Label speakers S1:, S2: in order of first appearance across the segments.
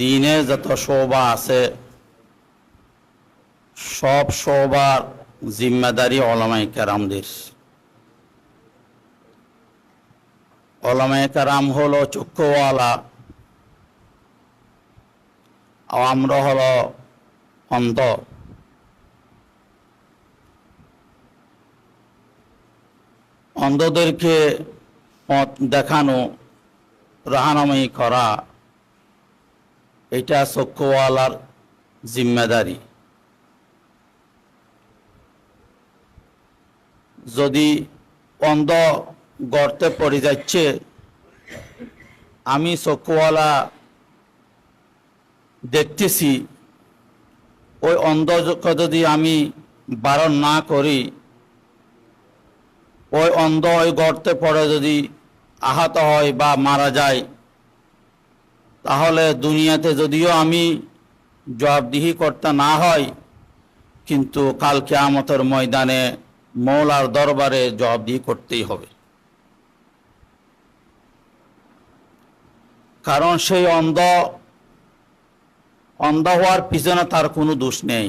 S1: দিনে যত শোভা আছে সব শোভার জিম্মেদারি ওলামায়ে কেরামদের। ওলামায়ে কেরাম হলো চক্ষুওয়ালা, আর আমরা হলো অন্ধ। অন্ধদেরকে পথ দেখানো, রাহনামাই করা, এটা চক্ষুওয়ালার জিম্মেদারি। যদি অন্ধ গর্তে পড়ে যাচ্ছে, আমি চক্ষুওয়ালা দেখতেছি, ওই অন্ধকে যদি আমি বারণ না করি, ওই অন্ধ ওই গর্তে পড়ে যদি আহত হয় বা মারা যায়, তাহলে দুনিয়াতে যদিও আমি জবাবদিহি করতে না হয়, কিন্তু কাল কিয়ামতের ময়দানে মওলার দরবারে জবাবদিহি করতেই হবে। কারণ সেই অন্ধ হওয়ার পিছনে তার কোনো দোষ নেই।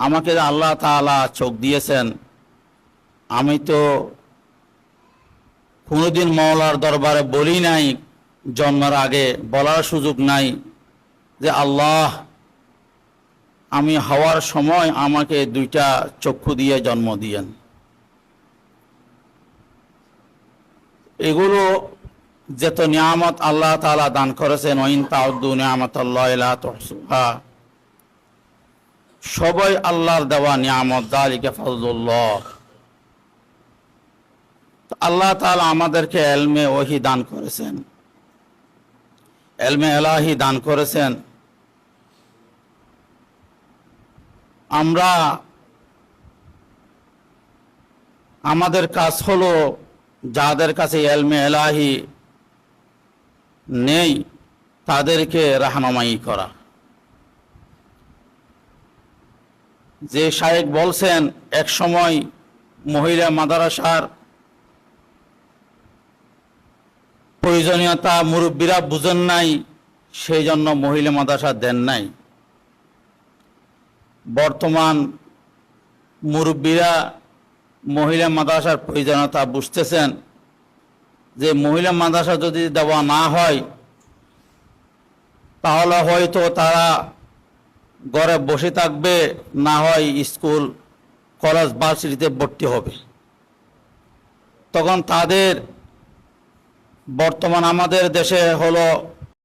S1: আমাকে আল্লাহ তাআলা চোখ দিয়েছেন, আমি তো কোনোদিন মওলার দরবারে বলি নাই, জন্মের আগে বলার সুযোগ নাই যে আল্লাহ আমি হওয়ার সময় আমাকে দুইটা চক্ষু দিয়ে জন্ম দিয়েন। এগুলো যত নিয়ামত আল্লাহ তাআলা দান করেছেন, ওয়াইন তাউদ্দু নিয়ামাতাল্লাহি লা তুহসুহা, সবই আল্লাহর দেওয়া নিয়ামত। যালিকা ফাজলুল্লাহ। আল্লাহ তাআলা আমাদেরকে ইলমে ওহী দান করেছেন, ইলমে ইলাহি দান করেছেন। আমরা আমাদের কাজ হলো যাদের কাছে ইলমে ইলাহি নেই তাদেরকে রাহনামাই করা। যে শায়েখ বলছেন এক সময় মহিলা মাদ্রাসার প্রয়োজনীয়তা মুরব্বীরা বুঝেন নাই, সেই জন্য মহিলা মাদ্রাসা দেন নাই। বর্তমান মুরব্বীরা মহিলা মাদ্রাসার প্রয়োজনীয়তা বুঝতেছেন, যে মহিলা মাদ্রাসা যদি দেওয়া না হয় তাহলে হয়তো তারা ঘরে বসে থাকবে, না হয় স্কুল কলেজ ভার্সিটিতে ভর্তি হবে। তখন তাদের বর্তমান আমাদের দেশে হলো